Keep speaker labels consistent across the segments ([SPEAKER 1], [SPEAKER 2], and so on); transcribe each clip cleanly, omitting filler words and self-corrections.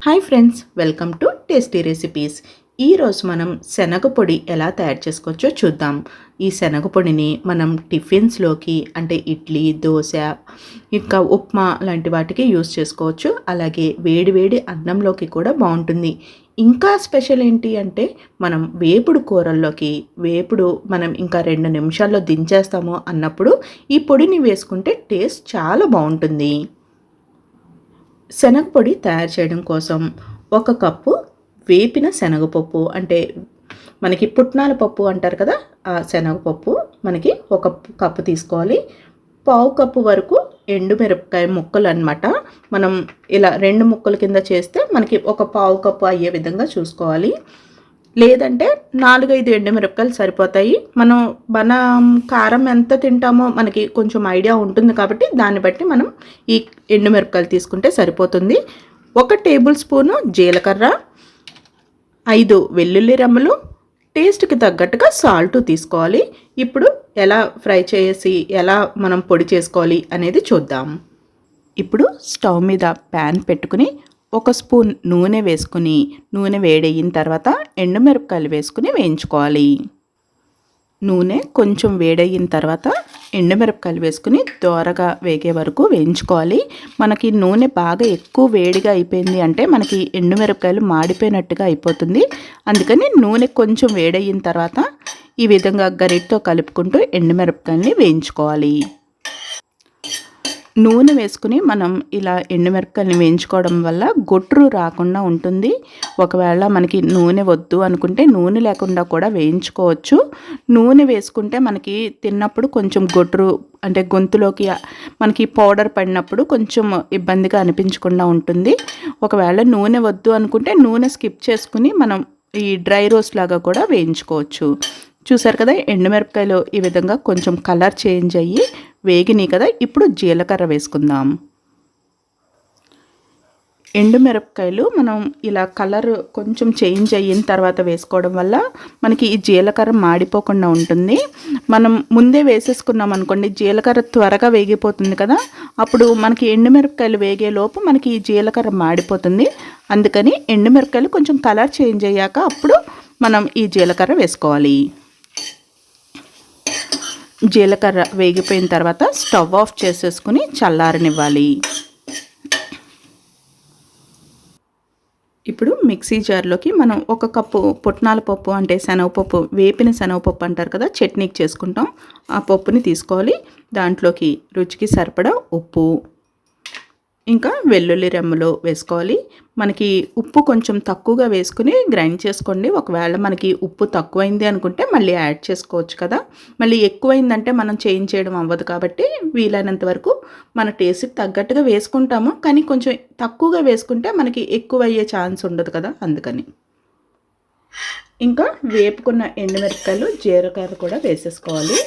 [SPEAKER 1] Hi friends, welcome to tasty recipes. ఈరోజు మనం శనగ పొడి ఎలా తయారు చేసుకోవచ్చో చూద్దాం. ఈ శనగ పొడిని మనం టిఫిన్స్లోకి అంటే ఇడ్లీ, దోశ, ఇంకా ఉప్మా లాంటి వాటికి యూస్ చేసుకోవచ్చు. అలాగే వేడి వేడి అన్నంలోకి కూడా బాగుంటుంది. ఇంకా స్పెషల్ ఏంటి అంటే మనం వేపుడు కూరల్లోకి మనం ఇంకా 2 నిమిషాల్లో దించేస్తాము అన్నప్పుడు ఈ పొడిని వేసుకుంటే టేస్ట్ చాలా బాగుంటుంది. శనగపొడి తయారు చేయడం కోసం 1 కప్పు వేపిన శనగపప్పు, అంటే మనకి పుట్నాల పప్పు అంటారు కదా, ఆ శనగపప్పు మనకి 1 కప్పు తీసుకోవాలి. పావు కప్పు వరకు ఎండుమిరపకాయ ముక్కలు అన్నమాట. మనం ఇలా 2 ముక్కల కింద చేస్తే మనకి ఒక పావు కప్పు అయ్యే విధంగా చూసుకోవాలి. లేదంటే 4-5 ఎండుమిరపకాయలు సరిపోతాయి. మనం కారం ఎంత తింటామో మనకి కొంచెం ఐడియా ఉంటుంది కాబట్టి దాన్ని బట్టి మనం ఈ ఎండుమిరపకాయలు తీసుకుంటే సరిపోతుంది. 1 టేబుల్ స్పూను జీలకర్ర, 5 వెల్లుల్లి రెమ్మలు, టేస్ట్కి తగ్గట్టుగా సాల్ట్ తీసుకోవాలి. ఇప్పుడు ఎలా ఫ్రై చేసి ఎలా మనం పొడి చేసుకోవాలి అనేది చూద్దాం. ఇప్పుడు స్టవ్ మీద ప్యాన్ పెట్టుకుని 1 స్పూన్ నూనె వేసుకుని, నూనె వేడయిన తర్వాత ఎండుమిరపకాయలు వేసుకుని వేయించుకోవాలి. నూనె కొంచెం వేడయిన తర్వాత ఎండుమిరపకాయలు వేసుకుని దోరగా వేగే వరకు వేయించుకోవాలి. మనకి నూనె బాగా ఎక్కువ వేడిగా అయిపోయింది అంటే మనకి ఎండుమిరపకాయలు మాడిపోయినట్టుగా అయిపోతుంది. అందుకని నూనె కొంచెం వేడయిన తర్వాత ఈ విధంగా గరిటతో కలుపుకుంటూ ఎండుమిరపకాయలని వేయించుకోవాలి. నూనె వేసుకుని మనం ఇలా ఎండుమిరపకాయలని వేయించుకోవడం వల్ల గొట్రు రాకుండా ఉంటుంది. ఒకవేళ మనకి నూనె వద్దు అనుకుంటే నూనె లేకుండా కూడా వేయించుకోవచ్చు. నూనె వేసుకుంటే మనకి తిన్నప్పుడు కొంచెం గొట్రు అంటే గొంతులోకి మనకి పౌడర్ పడినప్పుడు కొంచెం ఇబ్బందిగా అనిపించకుండా ఉంటుంది. ఒకవేళ నూనె వద్దు అనుకుంటే నూనె స్కిప్ చేసుకుని మనం ఈ డ్రై రోస్ట్ లాగా కూడా వేయించుకోవచ్చు. చూసారు కదా, ఎండుమిరపకాయలు ఈ విధంగా కొంచెం కలర్ చేంజ్ అయ్యి వేగినాయి కదా. ఇప్పుడు జీలకర్ర వేసుకుందాం. ఎండుమిరపకాయలు మనం ఇలా కలర్ కొంచెం చేంజ్ అయిన తర్వాత వేసుకోవడం వల్ల మనకి ఈ జీలకర్ర మాడిపోకుండా ఉంటుంది. మనం ముందే వేసేసుకున్నాం అనుకోండి, జీలకర్ర త్వరగా వేగిపోతుంది కదా, అప్పుడు మనకి ఎండుమిరపకాయలు వేగేలోపు మనకి ఈ జీలకర్ర మాడిపోతుంది. అందుకని ఎండుమిరపకాయలు కొంచెం కలర్ చేంజ్ అయ్యాక అప్పుడు మనం ఈ జీలకర్ర వేసుకోవాలి. జీలకర్ర వేగిపోయిన తర్వాత స్టవ్ ఆఫ్ చేసేసుకుని చల్లారనివ్వాలి. ఇప్పుడు మిక్సీ జార్లోకి మనం 1 కప్పు పుట్నాల పప్పు అంటే శనగపప్పు, వేపిన శనగపప్పు అంటారు కదా, చట్నీకి చేసుకుంటాం, ఆ పప్పుని తీసుకోవాలి. దాంట్లోకి రుచికి సరిపడా ఉప్పు, ఇంకా వెల్లుల్లి రెమ్మలు వేసుకోవాలి. మనకి ఉప్పు కొంచెం తక్కువగా వేసుకుని గ్రైండ్ చేసుకోండి. ఒకవేళ మనకి ఉప్పు తక్కువైంది అనుకుంటే మళ్ళీ యాడ్ చేసుకోవచ్చు కదా. మళ్ళీ ఎక్కువైందంటే మనం చేంజ్ చేయడం అవ్వదు కాబట్టి వీలైనంత వరకు మన టేస్ట్కి తగ్గట్టుగా వేసుకుంటాము. కానీ కొంచెం తక్కువగా వేసుకుంటే మనకి ఎక్కువ అయ్యే ఛాన్స్ ఉండదు కదా, అందుకని. ఇంకా వేపుకున్న ఎండుమిరపకాయలు, జీలకర్ర కూడా వేసేసుకోవాలి.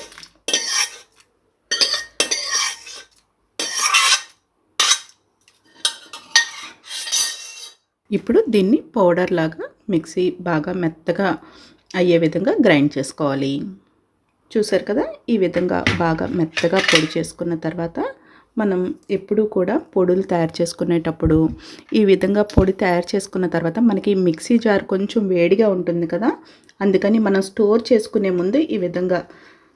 [SPEAKER 1] ఇప్పుడు దీన్ని పౌడర్ లాగా మిక్సీ బాగా మెత్తగా అయ్యే విధంగా గ్రైండ్ చేసుకోవాలి. చూసారు కదా, ఈ విధంగా బాగా మెత్తగా పొడి చేసుకున్న తర్వాత మనం ఎప్పుడూ కూడా పొడులు తయారు చేసుకునేటప్పుడు ఈ విధంగా పొడి తయారు చేసుకున్న తర్వాత మనకి మిక్సీ జార్ కొంచెం వేడిగా ఉంటుంది కదా, అందుకని మనం స్టోర్ చేసుకునే ముందు ఈ విధంగా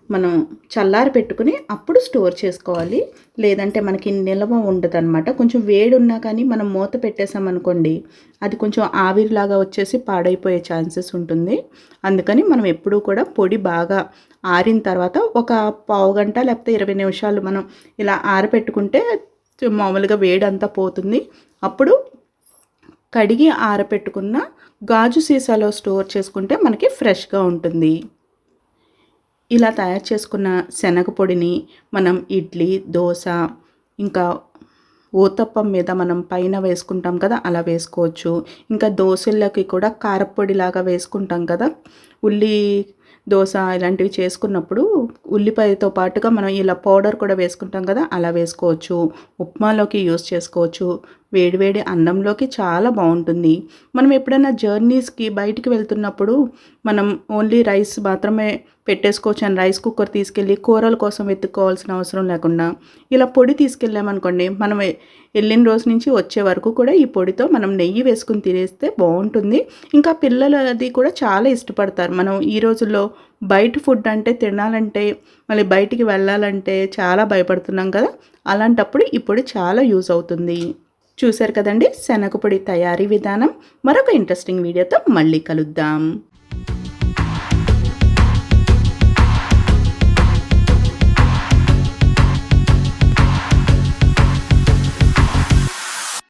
[SPEAKER 1] మనం చల్లారి పెట్టుకుని అప్పుడు స్టోర్ చేసుకోవాలి. లేదంటే మనకి నిల్వ ఉండదన్నమాట. కొంచెం వేడి ఉన్నా కానీ మనం మూత పెట్టేసామనుకోండి, అది కొంచెం ఆవిరిలాగా వచ్చేసి పాడైపోయే ఛాన్సెస్ ఉంటుంది. అందుకని మనం ఎప్పుడూ కూడా పొడి బాగా ఆరిన తర్వాత ఒక పావు గంట లేకపోతే 20 నిమిషాలు మనం ఇలా ఆరబెట్టుకుంటే మామూలుగా వేడి అంతా పోతుంది. అప్పుడు కడిగి ఆరబెట్టుకున్న గాజు సీసాలో స్టోర్ చేసుకుంటే మనకి ఫ్రెష్గా ఉంటుంది. ఇలా తయారు చేసుకున్న శనగ పొడిని మనం ఇడ్లీ, దోశ, ఇంకా ఊతప్పం మీద మనం పైన వేసుకుంటాం కదా, అలా వేసుకోవచ్చు. ఇంకా దోశల్లోకి కూడా కారపొడిలాగా వేసుకుంటాం కదా, ఉల్లి దోశ ఇలాంటివి చేసుకున్నప్పుడు ఉల్లిపాయతో పాటుగా మనం ఇలా పౌడర్ కూడా వేసుకుంటాం కదా, అలా వేసుకోవచ్చు. ఉప్మాలోకి యూస్ చేసుకోవచ్చు. వేడివేడి అన్నంలోకి చాలా బాగుంటుంది. మనం ఎప్పుడైనా జర్నీస్కి బయటికి వెళ్తున్నప్పుడు మనం ఓన్లీ రైస్ మాత్రమే పెట్టేసుకోవచ్చు అని రైస్ కుక్కర్ తీసుకెళ్ళి కూరల కోసం వెతుక్కోవాల్సిన అవసరం లేకుండా ఇలా పొడి తీసుకెళ్ళామనుకోండి, మనం వెళ్ళిన రోజు నుంచి వచ్చే వరకు కూడా ఈ పొడితో మనం నెయ్యి వేసుకుని తినేస్తే బాగుంటుంది. ఇంకా పిల్లలు అది కూడా చాలా ఇష్టపడతారు. మనం ఈ రోజుల్లో బయట ఫుడ్ అంటే తినాలంటే మళ్ళీ బయటికి వెళ్ళాలంటే చాలా భయపడుతున్నాం కదా, అలాంటప్పుడు ఈ పొడి చాలా యూజ్ అవుతుంది. చూశారు కదండి శనగ పొడి తయారీ విధానం. మరొక ఇంట్రెస్టింగ్ వీడియోతో మళ్ళీ కలుద్దాం.